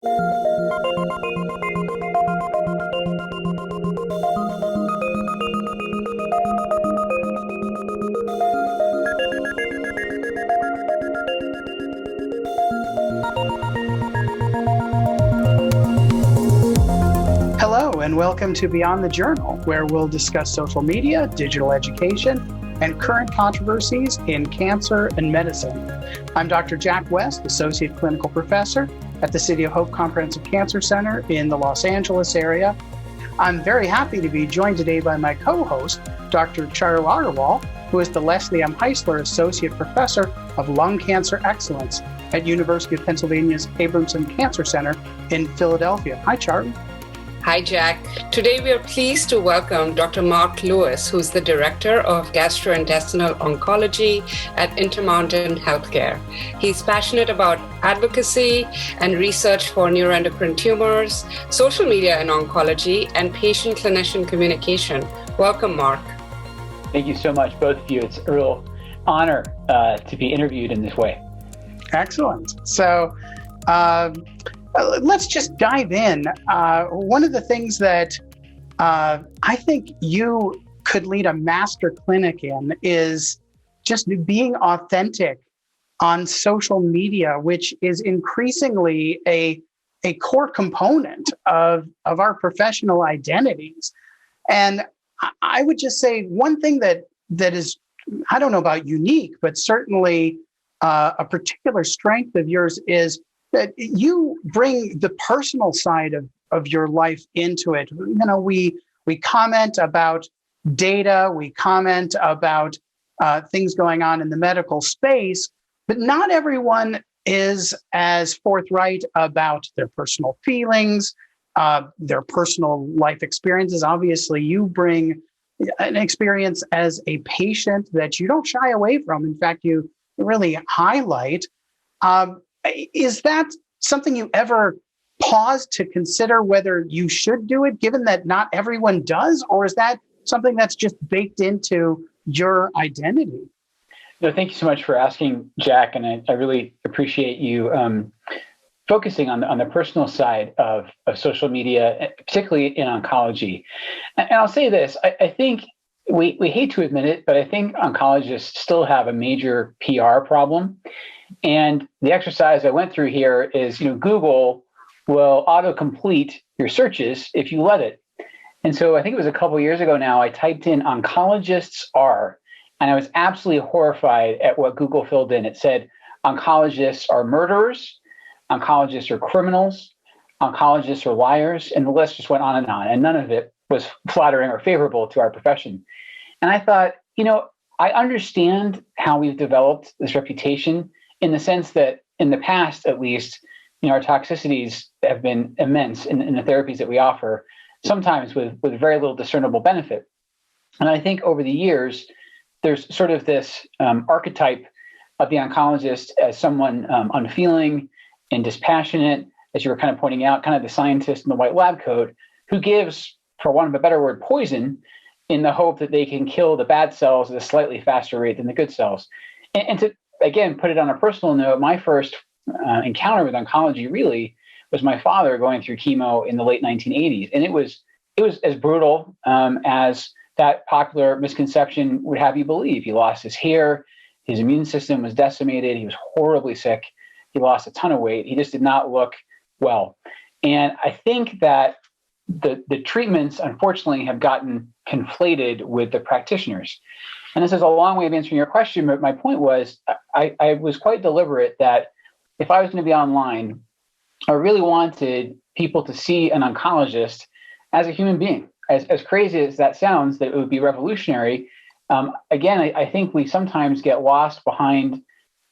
Hello, and welcome to Beyond the Journal, where we'll discuss social media, digital education, and current controversies in cancer and medicine. I'm Dr. Jack West, Associate Clinical Professor at the City of Hope Comprehensive Cancer Center in the Los Angeles area. I'm very happy to be joined today by my co-host, Dr. Charu Agarwal, who is the Leslie M. Heisler Associate Professor of Lung Cancer Excellence at University of Pennsylvania's Abramson Cancer Center in Philadelphia. Hi, Charu. Hi, Jack. Today we are pleased to welcome Dr. Mark Lewis, who's the Director of Gastrointestinal Oncology at Intermountain Healthcare. He's passionate about advocacy and research for neuroendocrine tumors, social media and oncology, and patient-clinician communication. Welcome, Mark. Thank you so much, both of you. It's a real honor to be interviewed in this way. Excellent. So, let's just dive in. One of the things that I think you could lead a master clinic in is just being authentic on social media, which is increasingly a core component of our professional identities. And I would just say one thing that is, I don't know about unique, but certainly a particular strength of yours is that you bring the personal side of your life into it. You know, we comment about data, we comment about things going on in the medical space, but not everyone is as forthright about their personal feelings, their personal life experiences. Obviously, you bring an experience as a patient that you don't shy away from. In fact, you really highlight. Is that something you ever pause to consider whether you should do it, given that not everyone does? Or is that something that's just baked into your identity? No, thank you so much for asking, Jack. And I really appreciate you focusing on the personal side of social media, particularly in oncology. And I'll say this, I think we hate to admit it, but I think oncologists still have a major PR problem. And the exercise I went through here is, Google will autocomplete your searches if you let it. And so I think it was a couple of years ago now, I typed in oncologists are, and I was absolutely horrified at what Google filled in. It said, oncologists are murderers, oncologists are criminals, oncologists are liars, and the list just went on, and none of it was flattering or favorable to our profession. And I thought, I understand how we've developed this reputation in the sense that in the past, at least, our toxicities have been immense in the therapies that we offer, sometimes with very little discernible benefit. And I think over the years, there's sort of this archetype of the oncologist as someone unfeeling and dispassionate, as you were kind of pointing out, kind of the scientist in the white lab coat, who gives, for want of a better word, poison in the hope that they can kill the bad cells at a slightly faster rate than the good cells. And to, again, put it on a personal note, my first encounter with oncology really was my father going through chemo in the late 1980s. And it was as brutal as that popular misconception would have you believe. He lost his hair, his immune system was decimated, he was horribly sick, he lost a ton of weight, he just did not look well. And I think that the treatments, unfortunately, have gotten conflated with the practitioners. And this is a long way of answering your question, but my point was I was quite deliberate that if I was going to be online, I really wanted people to see an oncologist as a human being. As crazy as that sounds, that it would be revolutionary. Again, I think we sometimes get lost behind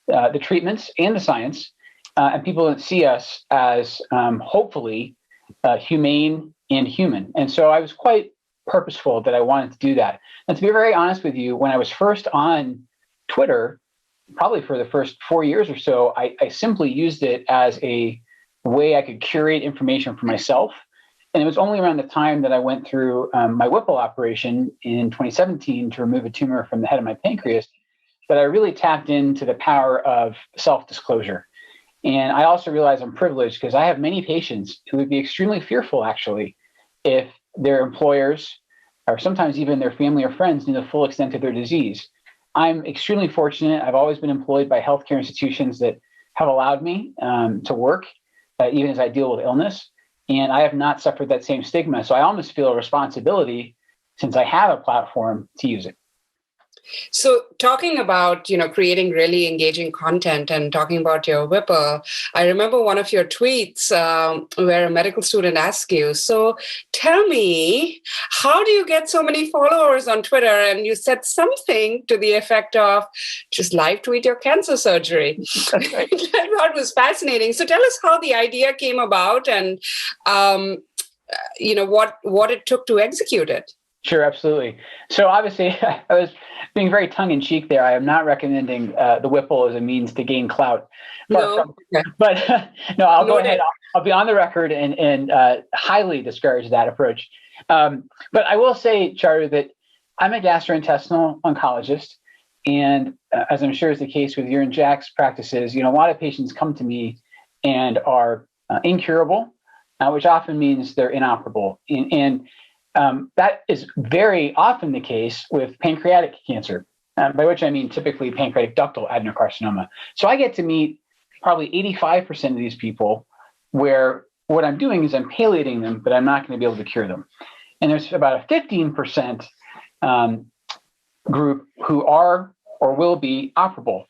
the treatments and the science, and people don't see us as hopefully humane and human. And so I was quite purposeful that I wanted to do that. And to be very honest with you, when I was first on Twitter, probably for the first 4 years or so, I simply used it as a way I could curate information for myself. And it was only around the time that I went through my Whipple operation in 2017 to remove a tumor from the head of my pancreas that I really tapped into the power of self-disclosure. And I also realize I'm privileged because I have many patients who would be extremely fearful, actually, if their employers or sometimes even their family or friends knew the full extent of their disease. I'm extremely fortunate. I've always been employed by healthcare institutions that have allowed me to work, even as I deal with illness. And I have not suffered that same stigma. So I almost feel a responsibility, since I have a platform, to use it. So talking about, creating really engaging content and talking about your Whipple, I remember one of your tweets where a medical student asked you, so tell me, how do you get so many followers on Twitter? And you said something to the effect of, just live tweet your cancer surgery. That's right. I thought was fascinating. So tell us how the idea came about and, what it took to execute it. Sure, absolutely. So obviously, I was being very tongue-in-cheek there. I am not recommending the Whipple as a means to gain clout. No. But no, I'll go ahead. I'll be on the record and highly discourage that approach. But I will say, Charu, that I'm a gastrointestinal oncologist. And as I'm sure is the case with your and Jack's practices, a lot of patients come to me and are incurable, which often means they're inoperable. And that is very often the case with pancreatic cancer, by which I mean typically pancreatic ductal adenocarcinoma. So I get to meet probably 85% of these people where what I'm doing is I'm palliating them, but I'm not going to be able to cure them. And there's about a 15% group who are or will be operable.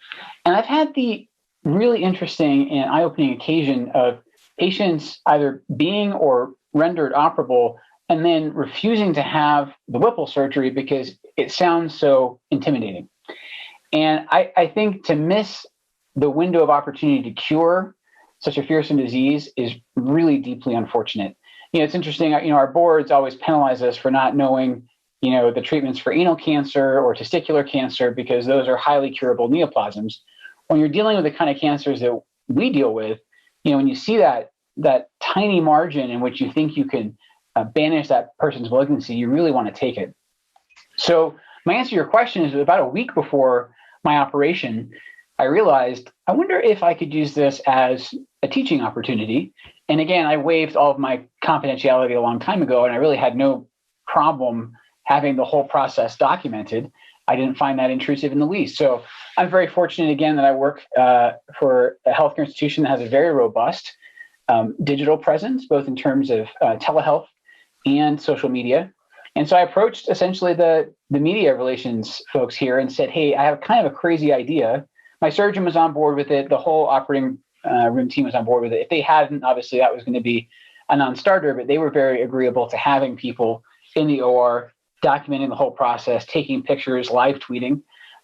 And I've had the really interesting and eye-opening occasion of patients either being or rendered operable and then refusing to have the Whipple surgery because it sounds so intimidating. And I think to miss the window of opportunity to cure such a fearsome disease is really deeply unfortunate. It's interesting, our boards always penalize us for not knowing, the treatments for anal cancer or testicular cancer because those are highly curable neoplasms. When you're dealing with the kind of cancers that we deal with, when you see that tiny margin in which you think you can banish that person's malignancy, you really want to take it. So my answer to your question is about a week before my operation, I realized, I wonder if I could use this as a teaching opportunity. And again, I waived all of my confidentiality a long time ago, and I really had no problem having the whole process documented. I didn't find that intrusive in the least. So I'm very fortunate, again, that I work for a healthcare institution that has a very robust digital presence, both in terms of telehealth and social media. And so I approached essentially the media relations folks here and said, hey, I have kind of a crazy idea. My surgeon was on board with it. The whole operating room team was on board with it. If they hadn't, obviously that was going to be a non-starter, but they were very agreeable to having people in the OR documenting the whole process, taking pictures, live tweeting.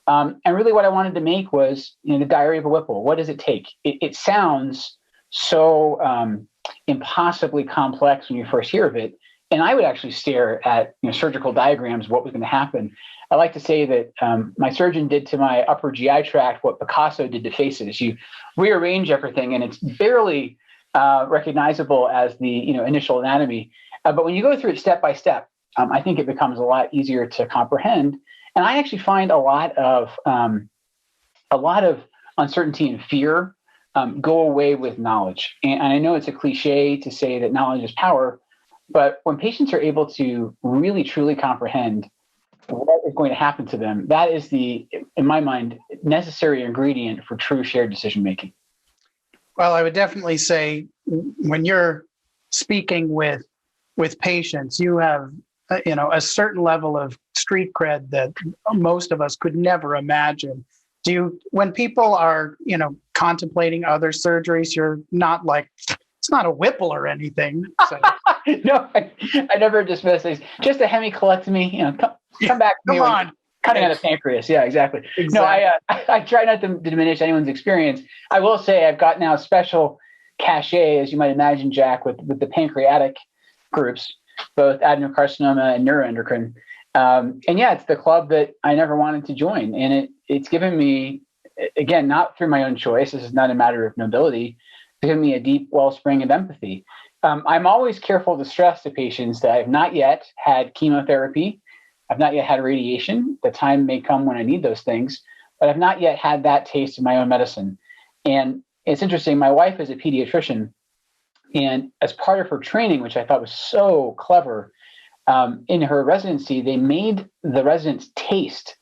And really what I wanted to make was, the diary of a Whipple. What does it take? It sounds so impossibly complex when you first hear of it. And I would actually stare at surgical diagrams, what was going to happen. I like to say that my surgeon did to my upper GI tract what Picasso did to faces. You rearrange everything, and it's barely recognizable as the initial anatomy. But when you go through it step by step, I think it becomes a lot easier to comprehend. And I actually find a lot of uncertainty and fear go away with knowledge. And I know it's a cliche to say that knowledge is power. But when patients are able to really, truly comprehend what is going to happen to them, that is in my mind, necessary ingredient for true shared decision-making. Well, I would definitely say when you're speaking with patients, you have, a certain level of street cred that most of us could never imagine. When people are, contemplating other surgeries, you're not like, it's not a Whipple or anything. So. No, I never dismiss these. Just a hemicolectomy, come back to me. Come on. Cutting out a pancreas. Yeah, exactly. No, I try not to diminish anyone's experience. I will say I've got now special cachet, as you might imagine, Jack, with the pancreatic groups, both adenocarcinoma and neuroendocrine. And yeah, it's the club that I never wanted to join. And it's given me, again, not through my own choice. This is not a matter of nobility. It's given me a deep wellspring of empathy. I'm always careful to stress to patients that I've not yet had chemotherapy. I've not yet had radiation. The time may come when I need those things, but I've not yet had that taste of my own medicine. And it's interesting. My wife is a pediatrician, and as part of her training, which I thought was so clever, in her residency, they made the residents taste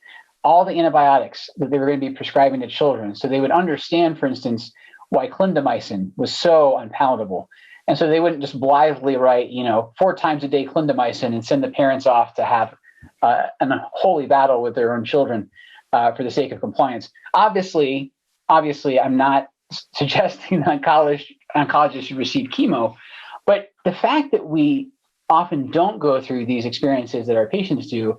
all the antibiotics that they were going to be prescribing to children. So they would understand, for instance, why clindamycin was so unpalatable. And so they wouldn't just blithely write, 4 times a day clindamycin and send the parents off to have an unholy battle with their own children for the sake of compliance. Obviously, I'm not suggesting that oncologists should receive chemo, but the fact that we often don't go through these experiences that our patients do,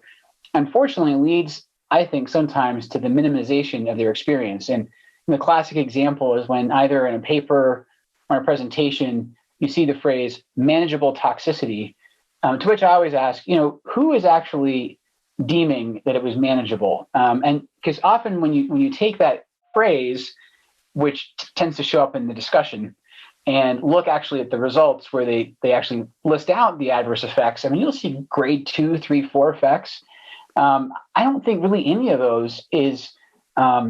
unfortunately leads, I think, sometimes to the minimization of their experience. And the classic example is when either in a paper or a presentation, you see the phrase manageable toxicity, to which I always ask, who is actually deeming that it was manageable? And because often when you take that phrase, which tends to show up in the discussion, and look actually at the results where they actually list out the adverse effects, I mean, you'll see grade 2, 3, 4 effects. I don't think really any of those is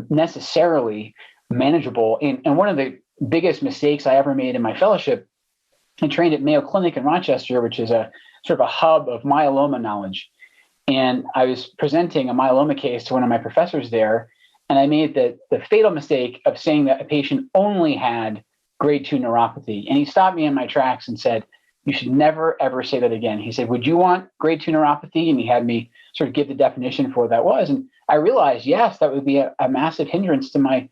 necessarily manageable. And one of the biggest mistakes I ever made in my fellowship, I trained at Mayo Clinic in Rochester, which is a sort of a hub of myeloma knowledge. And I was presenting a myeloma case to one of my professors there, and I made the fatal mistake of saying that a patient only had grade 2 neuropathy. And he stopped me in my tracks and said, "You should never, ever say that again." He said, "Would you want grade 2 neuropathy?" And he had me sort of give the definition for what that was. And I realized, yes, that would be a massive hindrance to my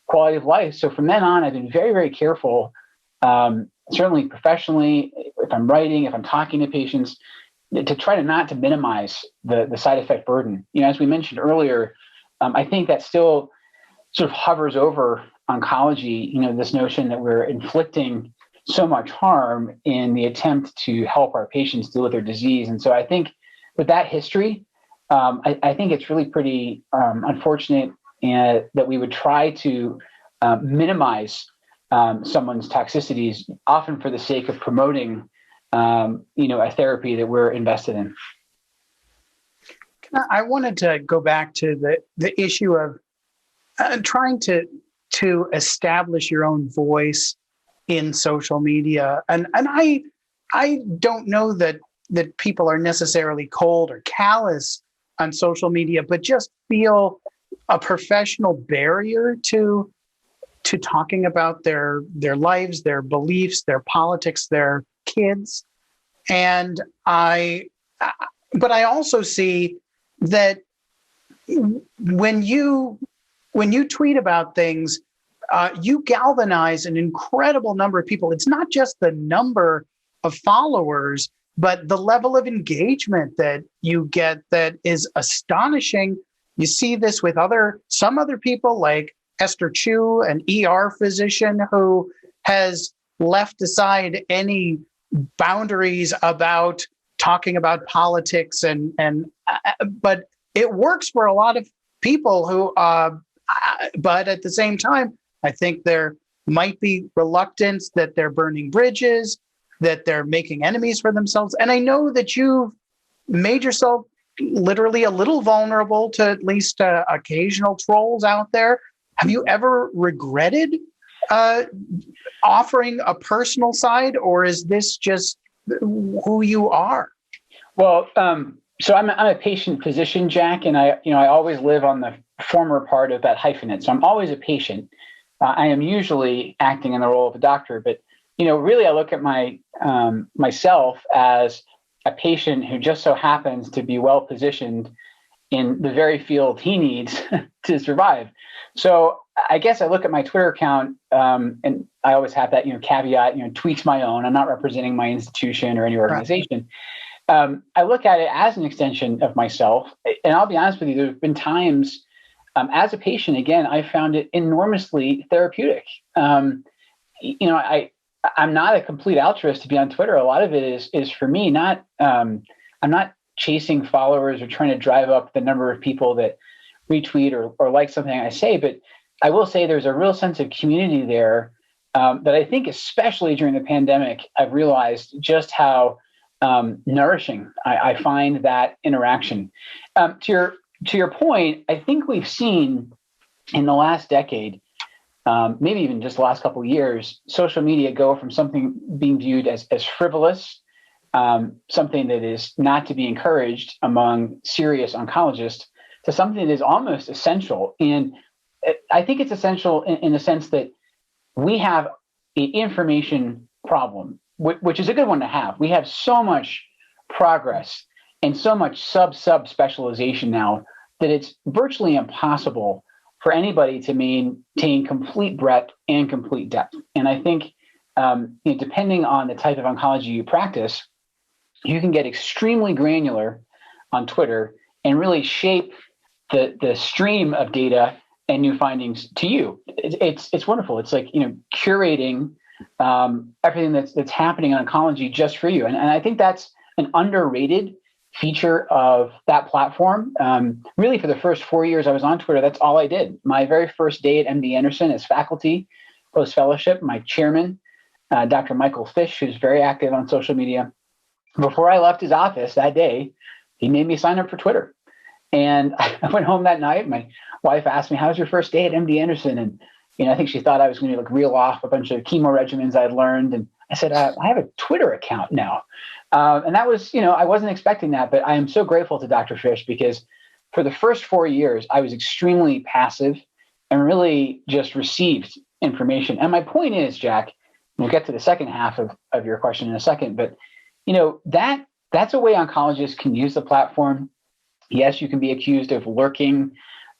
quality of life. So from then on, I've been very, very careful, certainly professionally, if I'm writing, if I'm talking to patients, to try not to minimize the side effect burden. As we mentioned earlier, I think that still sort of hovers over oncology, this notion that we're inflicting so much harm in the attempt to help our patients deal with their disease. And so I think with that history, I think it's really pretty unfortunate that we would try to minimize someone's toxicities, often for the sake of promoting, a therapy that we're invested in. I wanted to go back to the issue of trying to establish your own voice in social media, and I don't know that people are necessarily cold or callous on social media, but just feel a professional barrier to talking about their lives, their beliefs, their politics, their kids. And but I also see that when you tweet about things, you galvanize an incredible number of people. It's not just the number of followers, but the level of engagement that you get that is astonishing. You see this with some other people like Esther Chu, an ER physician who has left aside any boundaries about talking about politics, but it works for a lot of people who, but at the same time, I think there might be reluctance that they're burning bridges, that they're making enemies for themselves. And I know that you've made yourself literally a little vulnerable to at least occasional trolls out there. Have you ever regretted offering a personal side, or is this just who you are? Well, so I'm a patient physician, Jack, and I always live on the former part of that hyphenate. So I'm always a patient. I am usually acting in the role of a doctor, but really I look at myself as a patient who just so happens to be well positioned in the very field he needs to survive. So I guess I look at my Twitter account, and I always have that caveat, tweets my own. I'm not representing my institution or any organization. Right. I look at it as an extension of myself, and I'll be honest with you. There have been times, as a patient, again, I found it enormously therapeutic. I'm not a complete altruist to be on Twitter. A lot of it is for me. I'm not chasing followers or trying to drive up the number of people that retweet or like something I say, but I will say there's a real sense of community there that I think, especially during the pandemic, I've realized just how nourishing I find that interaction. To your point, I think we've seen in the last decade maybe even just the last couple of years, social media go from something being viewed as frivolous, something that is not to be encouraged among serious oncologists, to something that is almost essential. And I think it's essential in the sense that we have an information problem, which is a good one to have. We have so much progress and so much sub specialization now that it's virtually impossible for anybody to maintain complete breadth and complete depth. And I think depending on the type of oncology you practice, you can get extremely granular on Twitter and really shape the stream of data and new findings to you. It's wonderful. It's like, curating everything that's happening in oncology just for you. And I think that's an underrated feature of that platform. Really, for the first 4 years I was on Twitter, that's all I did. My very first day at MD Anderson as faculty, post-fellowship, my chairman, Dr. Michael Fish, who's very active on social media, before I left his office that day, he made me sign up for Twitter. And I went home that night. My wife asked me, "How was your first day at MD Anderson?" And I think she thought I was going to reel off a bunch of chemo regimens I'd learned. And I said, "I have a Twitter account now." And that was, I wasn't expecting that, but I am so grateful to Dr. Fish, because for the first 4 years, I was extremely passive and really just received information. And my point is, Jack, we'll get to the second half of your question in a second, but that's a way oncologists can use the platform. Yes, you can be accused of lurking,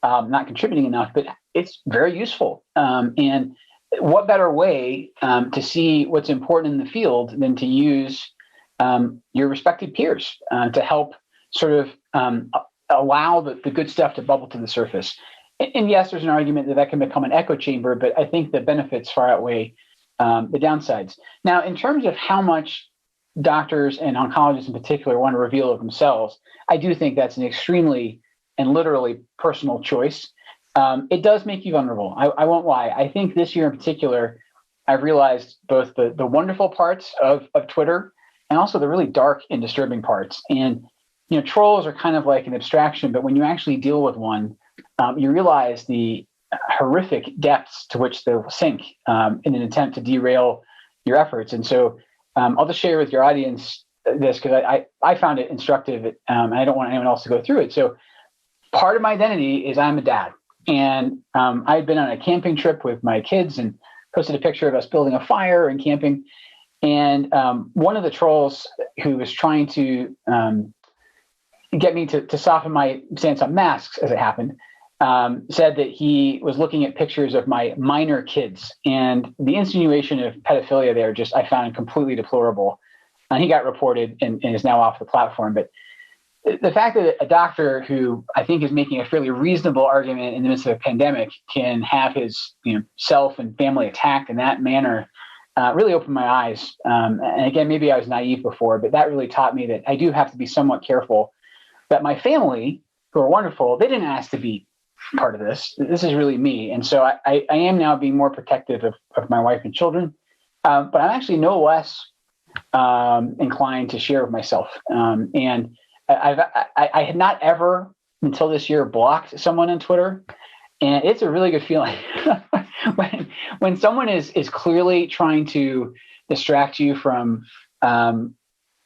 not contributing enough, but it's very useful. And what better way to see what's important in the field than to use your respected peers to help sort of allow the good stuff to bubble to the surface. And yes, there's an argument that can become an echo chamber, but I think the benefits far outweigh the downsides. Now, in terms of how much doctors and oncologists in particular want to reveal of themselves, I do think that's an extremely and literally personal choice. It does make you vulnerable. I won't lie. I think this year in particular, I've realized both the wonderful parts of Twitter and also the really dark and disturbing parts. And, trolls are kind of like an abstraction, but when you actually deal with one, you realize the horrific depths to which they'll sink in an attempt to derail your efforts. And so I'll just share with your audience this, because I found it instructive, and I don't want anyone else to go through it. So part of my identity is I'm a dad. And I had been on a camping trip with my kids and posted a picture of us building a fire and camping. And one of the trolls who was trying to get me to soften my stance on masks, as it happened, said that he was looking at pictures of my minor kids. And the insinuation of pedophilia there I found completely deplorable. And he got reported and is now off the platform. But the fact that a doctor who I think is making a fairly reasonable argument in the midst of a pandemic can have his self and family attacked in that manner really opened my eyes. And again, maybe I was naive before, but that really taught me that I do have to be somewhat careful that my family, who are wonderful, they didn't ask to be part of this. This is really me. And so I am now being more protective of my wife and children, but I'm actually no less inclined to share with myself. And I had not ever until this year blocked someone on Twitter, and it's a really good feeling when someone is clearly trying to distract you from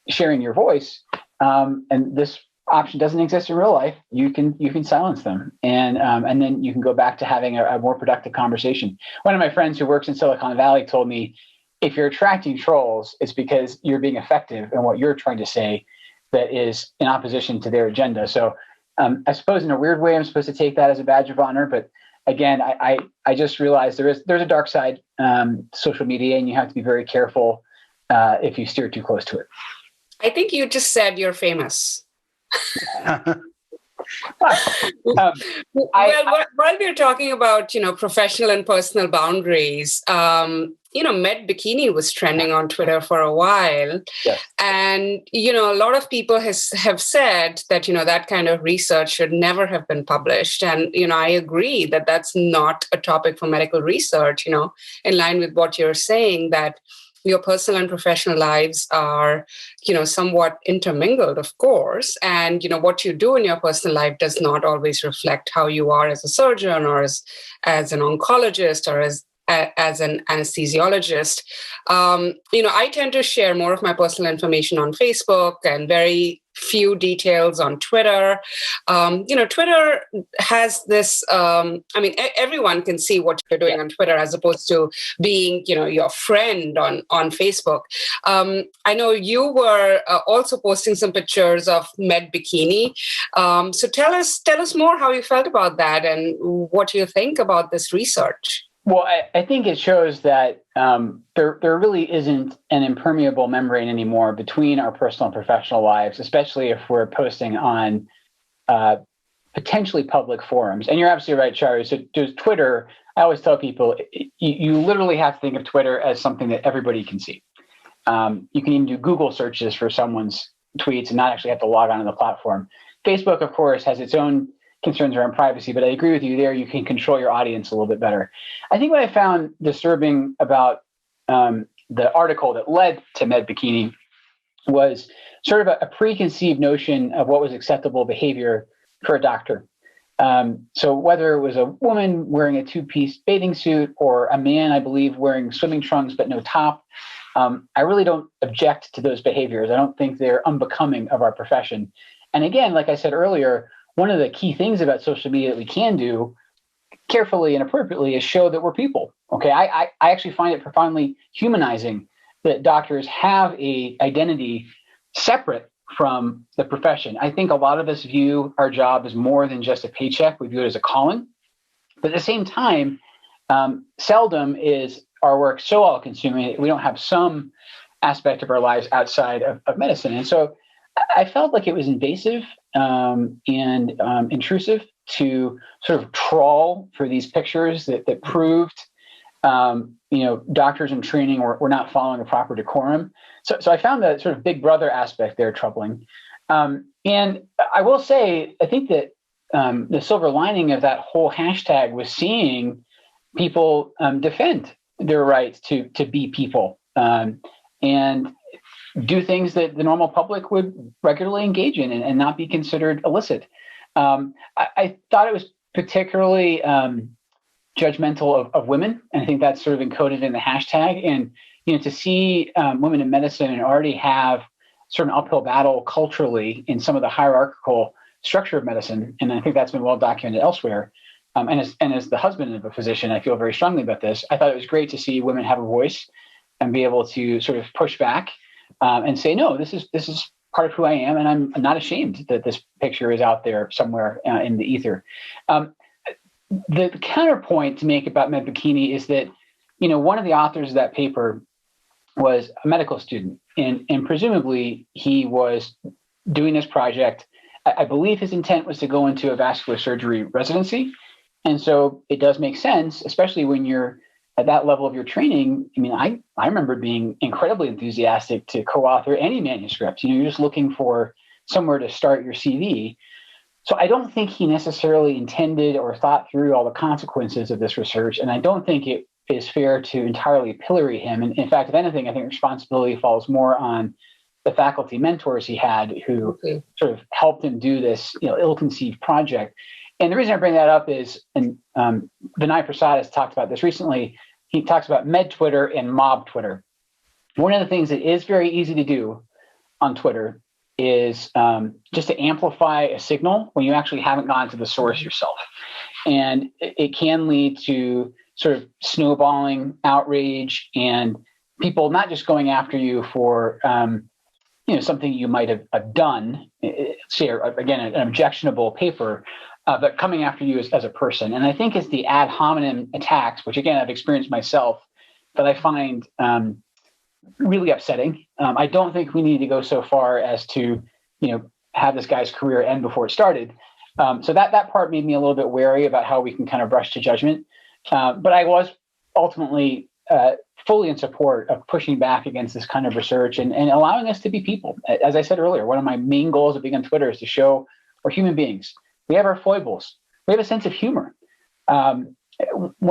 sharing your voice, and this option doesn't exist in real life. You can silence them, and then you can go back to having a more productive conversation. One of my friends who works in Silicon Valley told me, if you're attracting trolls, it's because you're being effective in what you're trying to say that is in opposition to their agenda. So I suppose in a weird way, I'm supposed to take that as a badge of honor. But again, I just realized there's a dark side to social media, and you have to be very careful if you steer too close to it. I think you just said you're famous. While we're talking about, professional and personal boundaries, Bikini was trending on Twitter for a while. Yes. And, a lot of people have said that, that kind of research should never have been published. And, I agree that that's not a topic for medical research, in line with what you're saying, that your personal and professional lives are, somewhat intermingled, of course. And, what you do in your personal life does not always reflect how you are as a surgeon or as an oncologist or as as an anesthesiologist. I tend to share more of my personal information on Facebook and very few details on Twitter. Twitter has this, everyone can see what you're doing on Twitter as opposed to being, your friend on Facebook. I know you were also posting some pictures of Bikini. So tell us more how you felt about that and what you think about this research. Well, I think it shows that there really isn't an impermeable membrane anymore between our personal and professional lives, especially if we're posting on potentially public forums. And you're absolutely right, Charu. So there's Twitter. I always tell people, you literally have to think of Twitter as something that everybody can see. You can even do Google searches for someone's tweets and not actually have to log on to the platform. Facebook, of course, has its own concerns around privacy, but I agree with you there. You can control your audience a little bit better. I think what I found disturbing about the article that led to Bikini was sort of a preconceived notion of what was acceptable behavior for a doctor. So whether it was a woman wearing a two-piece bathing suit or a man, I believe, wearing swimming trunks but no top, I really don't object to those behaviors. I don't think they're unbecoming of our profession. And again, like I said earlier, one of the key things about social media that we can do carefully and appropriately is show that we're people. Okay, I actually find it profoundly humanizing that doctors have a identity separate from the profession. I think a lot of us view our job as more than just a paycheck. We view it as a calling. But at the same time, seldom is our work so all-consuming that we don't have some aspect of our lives outside of medicine. And so I felt like it was invasive and intrusive to sort of trawl for these pictures that proved, doctors in training were not following a proper decorum. So I found that sort of big brother aspect there troubling. And I will say, I think that the silver lining of that whole hashtag was seeing people defend their right to be people and do things that the normal public would regularly engage in and not be considered illicit. I thought it was particularly judgmental of women, and I think that's sort of encoded in the hashtag. And to see women in medicine and already have sort of an uphill battle culturally in some of the hierarchical structure of medicine, and I think that's been well documented elsewhere. And as the husband of a physician, I feel very strongly about this. I thought it was great to see women have a voice and be able to sort of push back and say, no, this is part of who I am, and I'm not ashamed that this picture is out there somewhere in the ether. The counterpoint to make about Bikini is that, one of the authors of that paper was a medical student, and presumably he was doing this project. I believe his intent was to go into a vascular surgery residency. And so it does make sense, especially when you're at that level of your training. I mean, I remember being incredibly enthusiastic to co-author any manuscript. You're just looking for somewhere to start your CV. So I don't think he necessarily intended or thought through all the consequences of this research. And I don't think it is fair to entirely pillory him. And in fact, if anything, I think responsibility falls more on the faculty mentors he had who sort of helped him do this, ill-conceived project. And the reason I bring that up is, and Vinay Prasad has talked about this recently, he talks about med Twitter and mob Twitter. One of the things that is very easy to do on Twitter is just to amplify a signal when you actually haven't gone to the source yourself. And it can lead to sort of snowballing outrage and people not just going after you for something you might have done, say, again, an objectionable paper, but coming after you as a person. And I think it's the ad hominem attacks, which again, I've experienced myself, that I find really upsetting. I don't think we need to go so far as to, have this guy's career end before it started. So that part made me a little bit wary about how we can kind of rush to judgment. But I was ultimately fully in support of pushing back against this kind of research and allowing us to be people. As I said earlier, one of my main goals of being on Twitter is to show we're human beings. We have our foibles. We have a sense of humor. One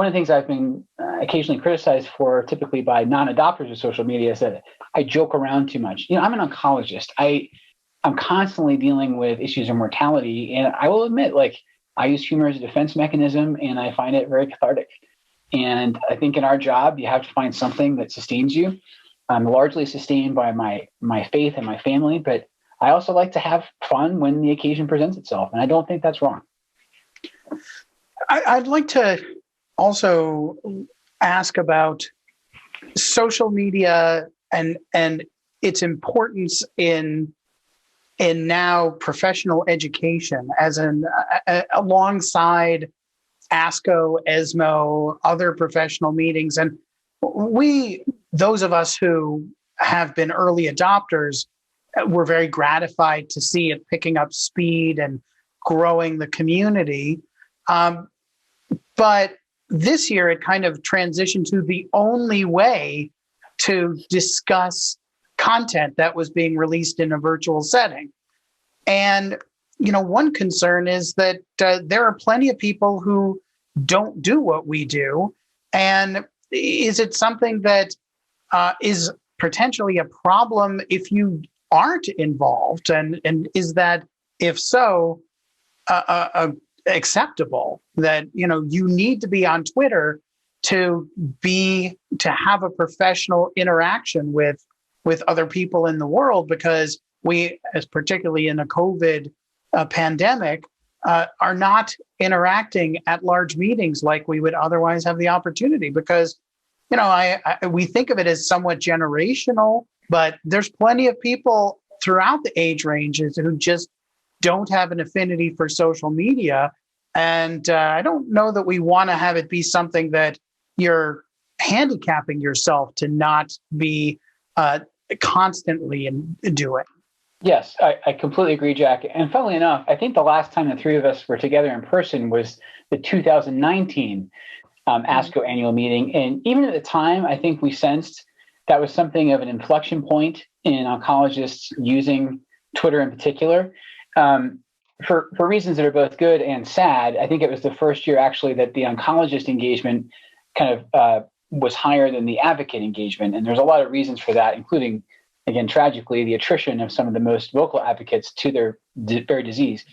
of the things I've been occasionally criticized for, typically by non-adopters of social media, is that I joke around too much. I'm an oncologist. I'm constantly dealing with issues of mortality, and I will admit, I use humor as a defense mechanism, and I find it very cathartic. And I think in our job, you have to find something that sustains you. I'm largely sustained by my faith and my family, but I also like to have fun when the occasion presents itself. And I don't think that's wrong. I'd like to also ask about social media and its importance in now professional education as alongside ASCO, ESMO, other professional meetings. And those of us who have been early adopters, were very gratified to see it picking up speed and growing the community. But this year, it kind of transitioned to the only way to discuss content that was being released in a virtual setting. And, one concern is that there are plenty of people who don't do what we do. And is it something that is potentially a problem if you aren't involved? And is that, if so, acceptable that, you need to be on Twitter to have a professional interaction with other people in the world, because we, as particularly in a COVID pandemic, are not interacting at large meetings like we would otherwise have the opportunity, because, we think of it as somewhat generational, but there's plenty of people throughout the age ranges who just don't have an affinity for social media. And I don't know that we want to have it be something that you're handicapping yourself to not be constantly doing. Yes, I completely agree, Jack. And funnily enough, I think the last time the three of us were together in person was the 2019 ASCO annual meeting. And even at the time, I think we sensed that was something of an inflection point in oncologists using Twitter in particular. For reasons that are both good and sad, I think it was the first year actually that the oncologist engagement kind of was higher than the advocate engagement. And there's a lot of reasons for that, including, again, tragically, the attrition of some of the most vocal advocates to their very disease.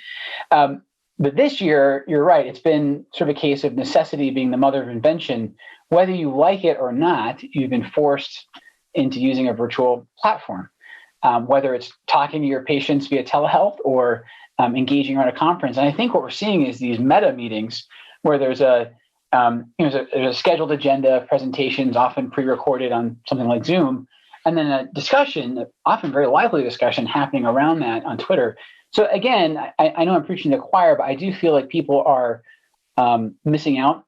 But this year, you're right, it's been sort of a case of necessity being the mother of invention. Whether you like it or not, you've been forced into using a virtual platform, whether it's talking to your patients via telehealth or engaging around a conference. And I think what we're seeing is these meta meetings where there's a scheduled agenda of presentations, often pre-recorded on something like Zoom, and then a discussion, often very lively discussion, happening around that on Twitter. So again, I know I'm preaching to the choir, but I do feel like people are missing out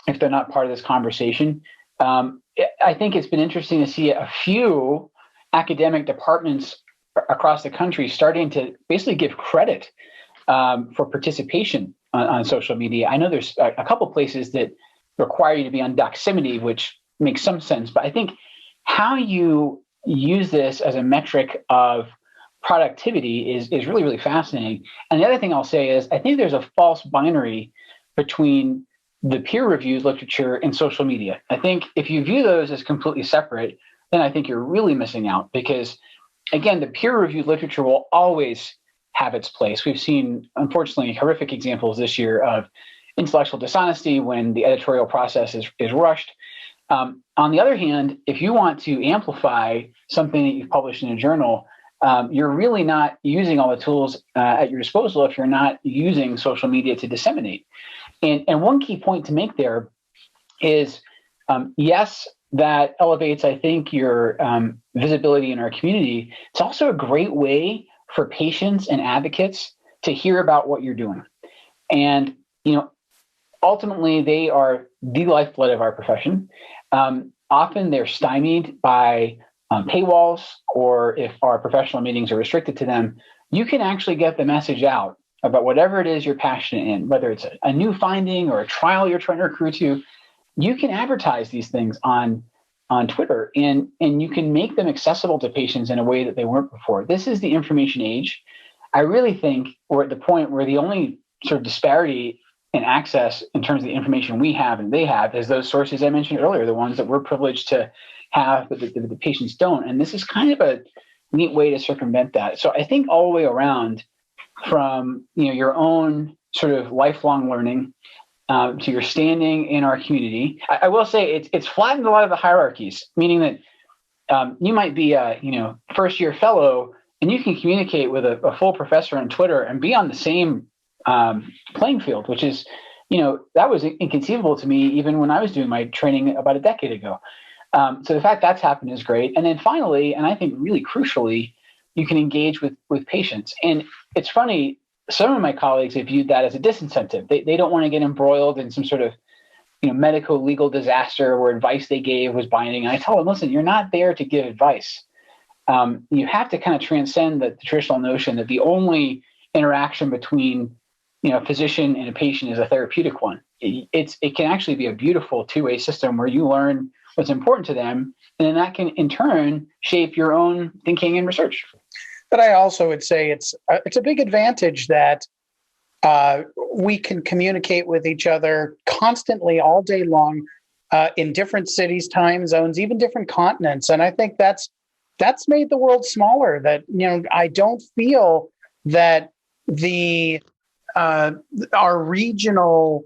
if they're not part of this conversation. I think it's been interesting to see a few academic departments across the country starting to basically give credit for participation on social media. I know there's a couple places that require you to be on Doximity, which makes some sense, but I think how you use this as a metric of productivity is really, really fascinating. And the other thing I'll say is I think there's a false binary between the peer-reviewed literature and social media. I think if you view those as completely separate, then I think you're really missing out, because, again, the peer-reviewed literature will always have its place. We've seen, unfortunately, horrific examples this year of intellectual dishonesty when the editorial process is rushed. On the other hand, if you want to amplify something that you've published in a journal, you're really not using all the tools at your disposal if you're not using social media to disseminate. And one key point to make there is, yes, that elevates, I think, your visibility in our community. It's also a great way for patients and advocates to hear about what you're doing. And, ultimately, they are the lifeblood of our profession. Often they're stymied by paywalls, or if our professional meetings are restricted to them. You can actually get the message out about whatever it is you're passionate in, whether it's a new finding or a trial you're trying to recruit to. You can advertise these things on Twitter, and you can make them accessible to patients in a way that they weren't before. This is the information age. I really think we're at the point where the only sort of disparity in access in terms of the information we have and they have is those sources I mentioned earlier, the ones that we're privileged to have, but the patients don't. And this is kind of a neat way to circumvent that. So I think all the way around, from your own sort of lifelong learning, to your standing in our community. I will say it's flattened a lot of the hierarchies, meaning that you might be a first year fellow and you can communicate with a full professor on Twitter and be on the same playing field, which is, that was inconceivable to me even when I was doing my training about a decade ago. So the fact that's happened is great. And then finally, and I think really crucially, you can engage with patients. And it's funny, some of my colleagues have viewed that as a disincentive. They don't want to get embroiled in some sort of medical legal disaster where advice they gave was binding. And I tell them, listen, you're not there to give advice. You have to kind of transcend the traditional notion that the only interaction between a physician and a patient is a therapeutic one. It can actually be a beautiful two-way system where you learn what's important to them, and then that can in turn shape your own thinking and research. But I also would say it's a big advantage that we can communicate with each other constantly all day long in different cities, time zones, even different continents. And I think that's made the world smaller. That I don't feel that our regional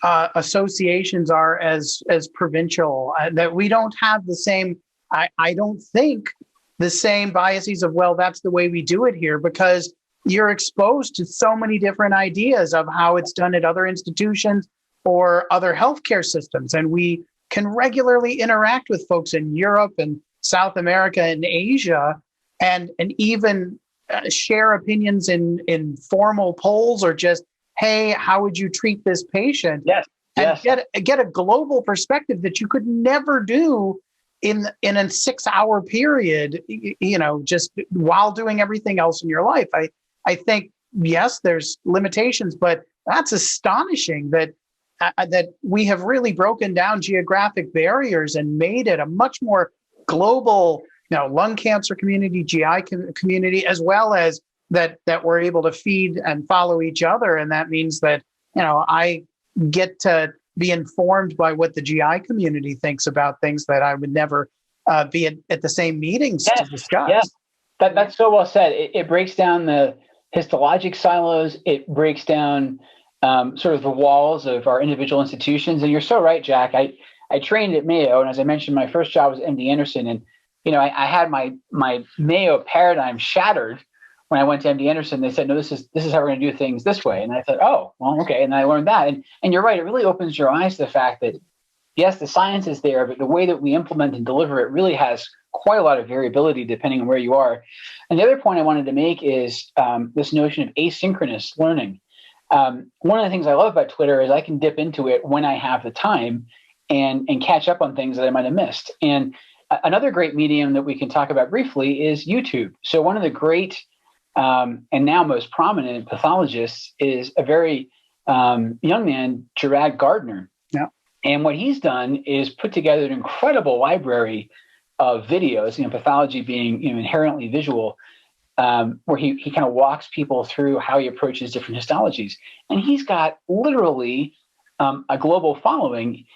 associations are as provincial, that we don't have the same, I don't think the same biases of, well, that's the way we do it here, because you're exposed to so many different ideas of how it's done at other institutions or other healthcare systems. And we can regularly interact with folks in Europe and South America and Asia, and even share opinions in formal polls, or just, hey, how would you treat this patient? Yes. And get a global perspective that you could never do in a 6-hour period, just while doing everything else in your life. I think, yes, there's limitations, but that's astonishing that we have really broken down geographic barriers and made it a much more global, lung cancer community, GI community, as well as that we're able to feed and follow each other. And that means that, I get to be informed by what the GI community thinks about things that I would never be at the same meetings to discuss. Yes, that's so well said. It breaks down the histologic silos. It breaks down sort of the walls of our individual institutions. And you're so right, Jack. I trained at Mayo, and as I mentioned, my first job was MD Anderson, and I had my Mayo paradigm shattered when I went to MD Anderson. They said, no, this is how we're going to do things this way. And I thought, oh, well, okay. And I learned that. And you're right. It really opens your eyes to the fact that, yes, the science is there, but the way that we implement and deliver it really has quite a lot of variability depending on where you are. And the other point I wanted to make is this notion of asynchronous learning. One of the things I love about Twitter is I can dip into it when I have the time and catch up on things that I might have missed. And another great medium that we can talk about briefly is YouTube. So one of the great and now most prominent pathologists is a very young man, Gerard Gardner. Yeah. And what he's done is put together an incredible library of videos, pathology being inherently visual, where he kind of walks people through how he approaches different histologies. And he's got literally a global following.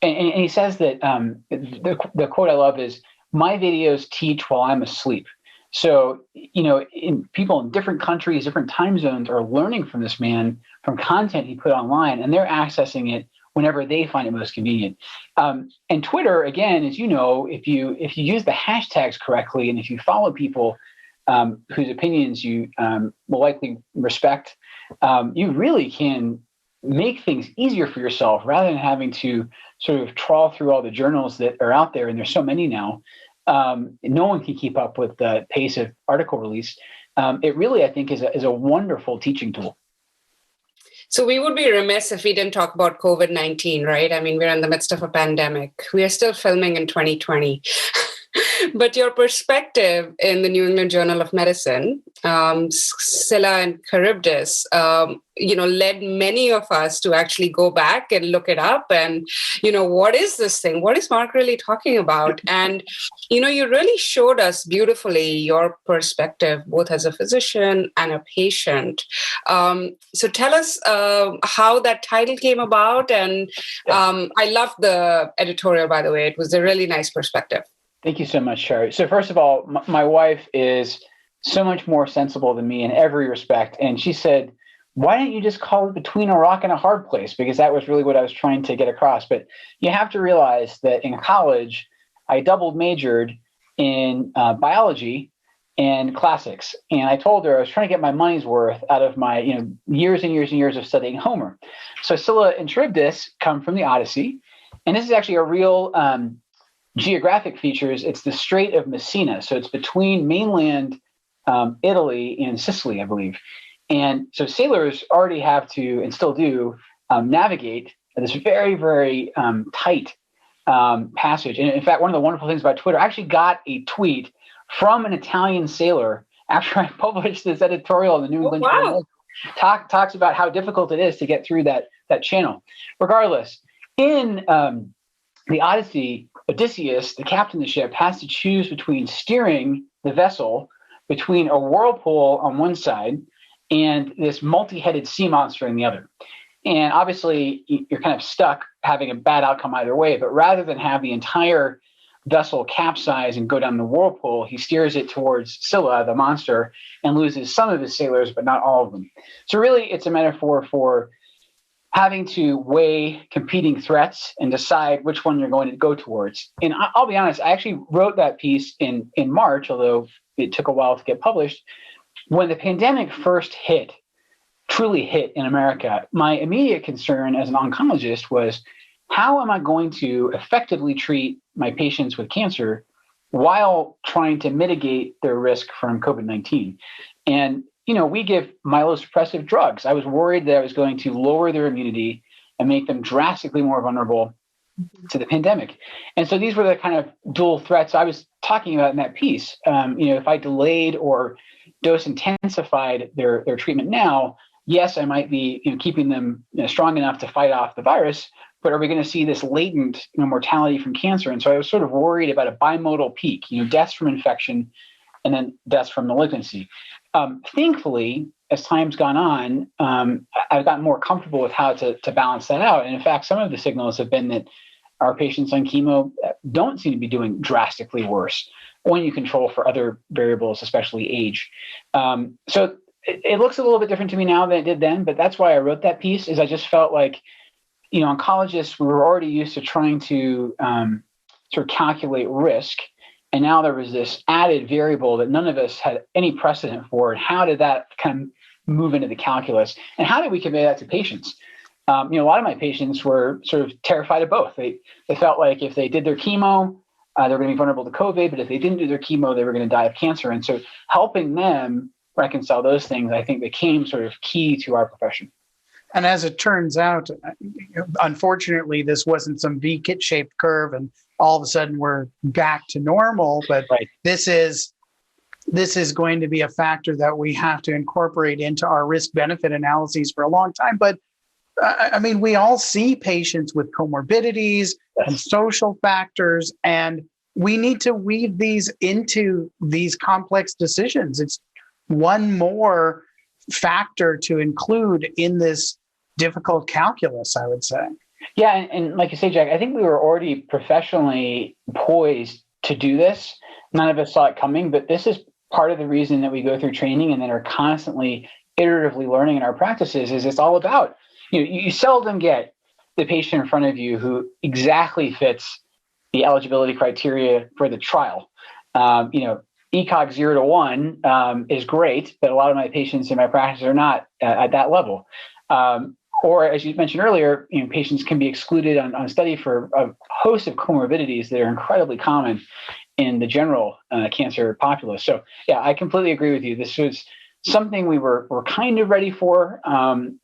And he says that the quote I love is, "My videos teach while I'm asleep." So, people in different countries, different time zones are learning from this man, from content he put online, and they're accessing it whenever they find it most convenient. And Twitter, again, as you know, if you use the hashtags correctly, and if you follow people whose opinions you will likely respect, you really can make things easier for yourself rather than having to sort of trawl through all the journals that are out there, and there's so many now. No one can keep up with the pace of article release. It really, I think, is a wonderful teaching tool. So we would be remiss if we didn't talk about COVID-19, right? I mean, we're in the midst of a pandemic. We are still filming in 2020. But your perspective in the New England Journal of Medicine, Scylla and Charybdis, led many of us to actually go back and look it up. And, what is this thing? What is Mark really talking about? And, you really showed us beautifully your perspective, both as a physician and a patient. So tell us how that title came about. And I loved the editorial, by the way. It was a really nice perspective. Thank you so much, Sherry. So first of all, my wife is so much more sensible than me in every respect. And she said, why don't you just call it Between a Rock and a Hard Place? Because that was really what I was trying to get across. But you have to realize that in college, I double majored in biology and classics. And I told her I was trying to get my money's worth out of my years and years and years of studying Homer. So Scylla and Charybdis come from the Odyssey. And this is actually a real geographic features. It's the Strait of Messina. So it's between mainland Italy and Sicily, I believe. And so sailors already have to, and still do, navigate this very, very tight passage. And in fact, one of the wonderful things about Twitter, I actually got a tweet from an Italian sailor after I published this editorial in the New England Journal. Talks about how difficult it is to get through that channel. Regardless, in the Odyssey, Odysseus, the captain of the ship, has to choose between steering the vessel between a whirlpool on one side and this multi-headed sea monster on the other. And obviously, you're kind of stuck having a bad outcome either way. But rather than have the entire vessel capsize and go down the whirlpool, he steers it towards Scylla, the monster, and loses some of his sailors, but not all of them. So really, it's a metaphor for having to weigh competing threats and decide which one you're going to go towards. And I'll be honest, I actually wrote that piece in March, although it took a while to get published. When the pandemic first truly hit in America, my immediate concern as an oncologist was, how am I going to effectively treat my patients with cancer while trying to mitigate their risk from COVID-19? And, we give myelosuppressive drugs. I was worried that I was going to lower their immunity and make them drastically more vulnerable to the pandemic. And so these were the kind of dual threats I was talking about in that piece. If I delayed or dose intensified their treatment now, yes, I might be keeping them strong enough to fight off the virus, but are we going to see this latent mortality from cancer? And so I was sort of worried about a bimodal peak, deaths from infection and then deaths from malignancy. Thankfully, as time's gone on, I've gotten more comfortable with how to balance that out. And in fact, some of the signals have been that our patients on chemo don't seem to be doing drastically worse when you control for other variables, especially age. So it looks a little bit different to me now than it did then, but that's why I wrote that piece, is I just felt like, oncologists, we were already used to trying to sort of calculate risk. And now there was this added variable that none of us had any precedent for. And how did that kind of move into the calculus? And how did we convey that to patients? A lot of my patients were sort of terrified of both. They felt like if they did their chemo, they were going to be vulnerable to COVID, but if they didn't do their chemo, they were going to die of cancer. And so helping them reconcile those things, I think, became sort of key to our profession. And as it turns out, unfortunately, this wasn't some V-shaped curve and all of a sudden we're back to normal. But right. This is going to be a factor that we have to incorporate into our risk-benefit analyses for a long time. But we all see patients with comorbidities and social factors, and we need to weave these into these complex decisions. It's one more factor to include in this difficult calculus, I would say. Yeah, and like you say, Jack, I think we were already professionally poised to do this. None of us saw it coming, but this is part of the reason that we go through training and then are constantly iteratively learning in our practices. Is it's all about, you seldom get the patient in front of you who exactly fits the eligibility criteria for the trial. ECOG 0-1 is great, but a lot of my patients in my practice are not at that level. Or as you mentioned earlier, patients can be excluded on study for a host of comorbidities that are incredibly common in the general cancer populace. So yeah, I completely agree with you. This was something we were kind of ready for,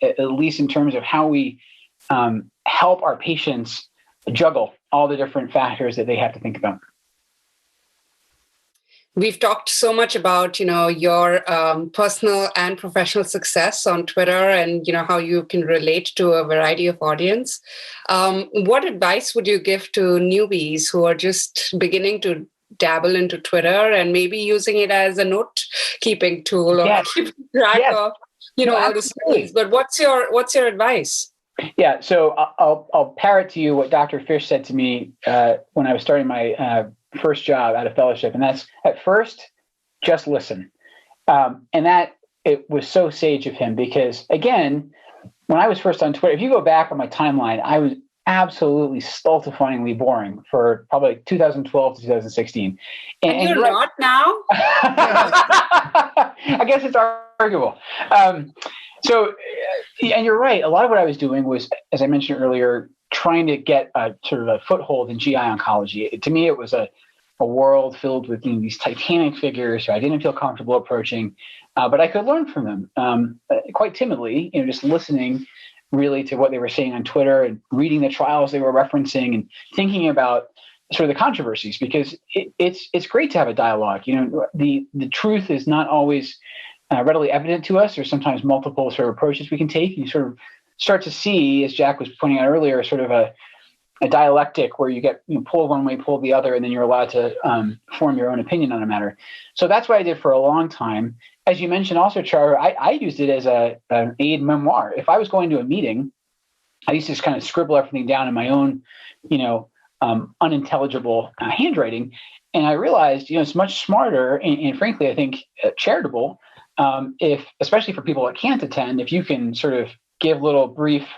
at least in terms of how we help our patients juggle all the different factors that they have to think about. We've talked so much about, your personal and professional success on Twitter and, how you can relate to a variety of audience. What advice would you give to newbies who are just beginning to dabble into Twitter and maybe using it as a note-keeping tool or keeping track of, all the stories? But what's your advice? Yeah, so I'll parrot to you what Dr. Fish said to me when I was starting my first job out of fellowship, and that's, at first, just listen. And that it was so sage of him because, again, when I was first on Twitter, if you go back on my timeline, I was absolutely stultifyingly boring for probably 2012 to 2016. And you're not now? I guess it's arguable. So, and you're right. A lot of what I was doing was, as I mentioned earlier, trying to get a sort of a foothold in GI oncology. To me, it was a world filled with these titanic figures who I didn't feel comfortable approaching, but I could learn from them quite timidly, just listening really to what they were saying on Twitter and reading the trials they were referencing and thinking about sort of the controversies, because it's great to have a dialogue. The truth is not always readily evident to us. There's sometimes multiple sort of approaches we can take. You sort of start to see, as Jack was pointing out earlier, sort of a dialectic where you get pull one way, pull the other, and then you're allowed to form your own opinion on a matter. So that's what I did for a long time. As you mentioned also, Char, I used it as an aid memoir. If I was going to a meeting, I used to just kind of scribble everything down in my own, unintelligible handwriting. And I realized, it's much smarter and frankly, I think charitable, if, especially for people that can't attend, if you can sort of give little brief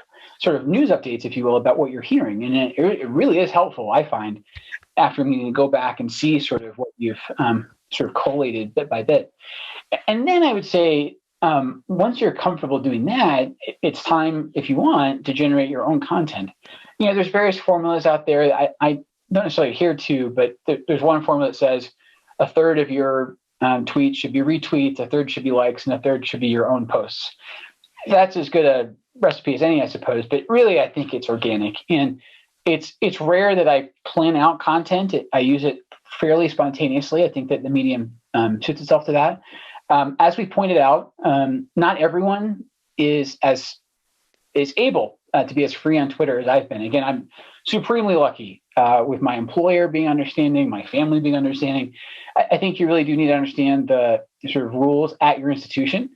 sort of news updates, if you will, about what you're hearing. And it really is helpful, I find, after a meeting to go back and see sort of what you've sort of collated bit by bit. And then I would say, once you're comfortable doing that, it's time, if you want, to generate your own content. There's various formulas out there I don't necessarily adhere to, but there's one formula that says a third of your tweets should be retweets, a third should be likes, and a third should be your own posts. That's as good a recipe as any, I suppose, but really I think it's organic, and it's rare that I plan out content. I use it fairly spontaneously. I think that the medium suits itself to that. As we pointed out, not everyone is able to be as free on Twitter as I've been. Again, I'm supremely lucky with my employer being understanding, my family being understanding. I think you really do need to understand the sort of rules at your institution.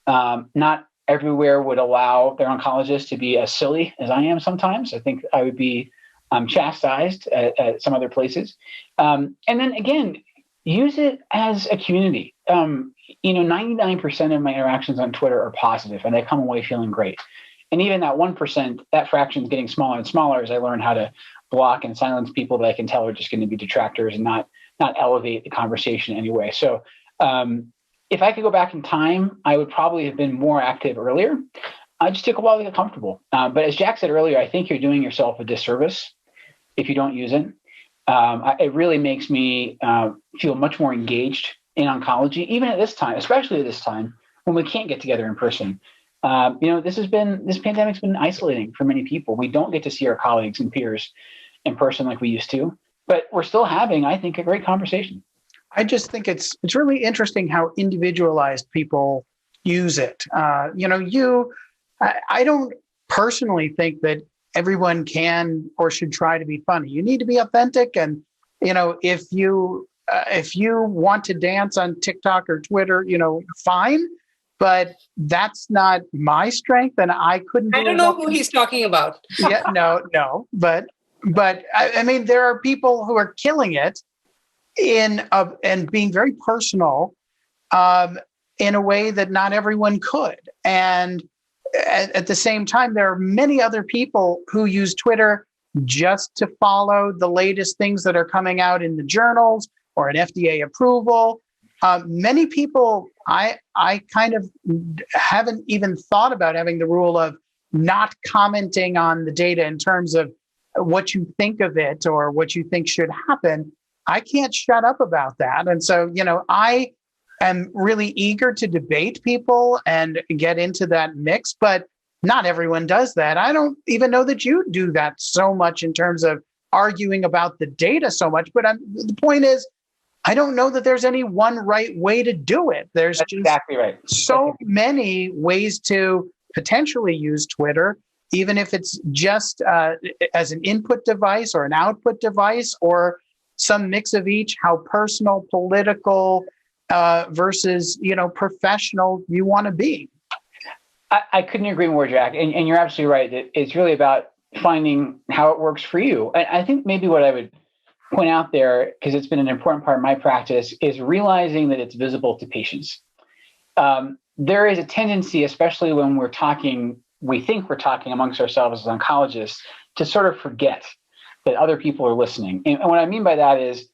Not everywhere would allow their oncologists to be as silly as I am sometimes. I think I would be chastised at some other places. And then again, use it as a community. 99% of my interactions on Twitter are positive, and I come away feeling great. And even that 1%, that fraction is getting smaller and smaller as I learn how to block and silence people that I can tell are just going to be detractors and not elevate the conversation anyway. So if I could go back in time, I would probably have been more active earlier. I just took a while to get comfortable. But as Jack said earlier, I think you're doing yourself a disservice if you don't use it. It really makes me feel much more engaged in oncology, even at this time, especially at this time when we can't get together in person. This pandemic's been isolating for many people. We don't get to see our colleagues and peers in person like we used to, but we're still having, I think, a great conversation. I just think it's really interesting how individualized people use it. I don't personally think that everyone can or should try to be funny. You need to be authentic, and if you want to dance on TikTok or Twitter, fine. But that's not my strength, and I couldn't. I don't know who he's talking about. Yeah, no, but I mean, there are people who are killing it and being very personal in a way that not everyone could. And at the same time, there are many other people who use Twitter just to follow the latest things that are coming out in the journals or an FDA approval. Many people, I kind of haven't even thought about having the rule of not commenting on the data in terms of what you think of it or what you think should happen. I can't shut up about that. And so, I am really eager to debate people and get into that mix, but not everyone does that. I don't even know that you do that so much in terms of arguing about the data so much. But the point is, I don't know that there's any one right way to do it. That's exactly right. So many ways to potentially use Twitter, even if it's just as an input device or an output device or some mix of each, how personal, political versus, professional you want to be. I couldn't agree more, Jack. And you're absolutely right. It's really about finding how it works for you. And I think maybe what I would point out there, because it's been an important part of my practice, is realizing that it's visible to patients. there is a tendency, especially when we think we're talking amongst ourselves as oncologists, to sort of forget that other people are listening. And what I mean by that is,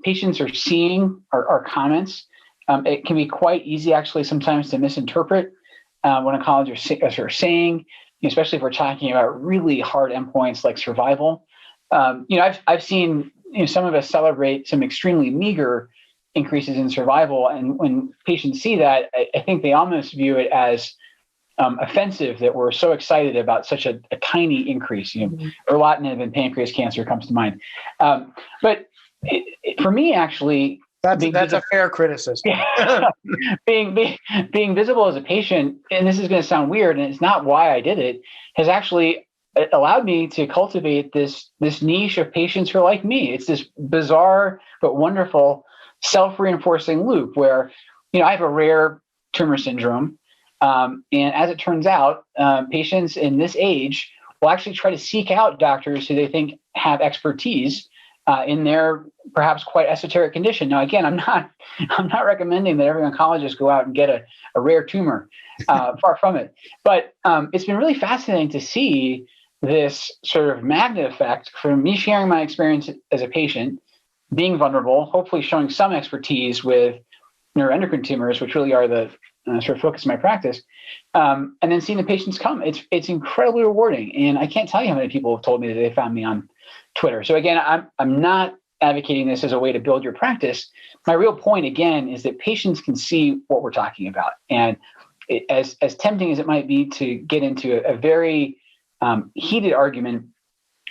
patients are seeing our comments. It can be quite easy, actually, sometimes to misinterpret what oncologists are saying, especially if we're talking about really hard endpoints like survival. I've seen some of us celebrate some extremely meager increases in survival, and when patients see that, I think they almost view it as offensive that we're so excited about such a tiny increase. Erlotinib and pancreas cancer comes to mind, but for me, actually, that's a fair criticism. being visible as a patient, and this is going to sound weird, and it's not why I did it, has actually allowed me to cultivate this niche of patients who are like me. It's this bizarre but wonderful self-reinforcing loop where, I have a rare tumor syndrome, and as it turns out, patients in this age will actually try to seek out doctors who they think have expertise in their perhaps quite esoteric condition. Now, again, I'm not recommending that every oncologist go out and get a rare tumor. Far from it. But it's been really fascinating to see this sort of magnet effect from me sharing my experience as a patient, being vulnerable, hopefully showing some expertise with neuroendocrine tumors, which really are the sort of focus of my practice, and then seeing the patients come. It's incredibly rewarding, and I can't tell you how many people have told me that they found me on Twitter. So again, I'm not advocating this as a way to build your practice. My real point, again, is that patients can see what we're talking about, and as tempting as it might be to get into a very heated argument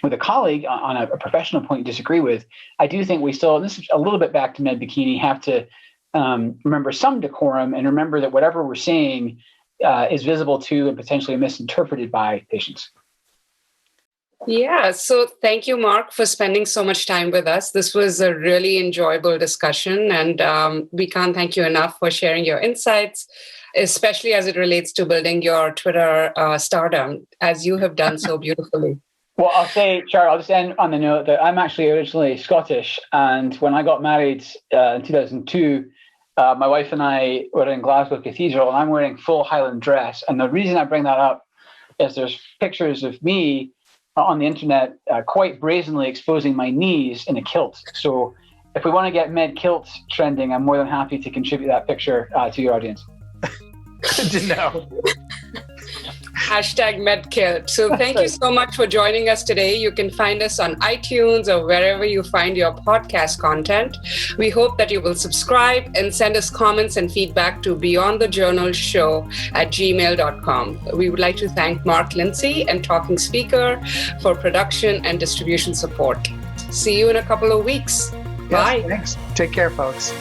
with a colleague on a professional point you disagree with, I do think we still, and this is a little bit back to MedBikini, have to remember some decorum and remember that whatever we're saying is visible to and potentially misinterpreted by patients. Yeah, so thank you, Mark, for spending so much time with us. This was a really enjoyable discussion, and we can't thank you enough for sharing your insights, especially as it relates to building your Twitter stardom, as you have done so beautifully. Well, I'll say, Char, I'll just end on the note that I'm actually originally Scottish, and when I got married in 2002, my wife and I were in Glasgow Cathedral, and I'm wearing full Highland dress. And the reason I bring that up is there's pictures of me on the internet quite brazenly exposing my knees in a kilt. So if we want to get med kilts trending, I'm more than happy to contribute that picture to your audience. Good to know. #medkilt. So thank you so much for joining us today. You can find us on iTunes or wherever you find your podcast content. We hope that you will subscribe and send us comments and feedback to beyondthejournalshow@gmail.com. We would like to thank Mark Lindsay and Talking Speaker for production and distribution support. See you in a couple of weeks. Yes, Bye. Thanks. Take care, folks.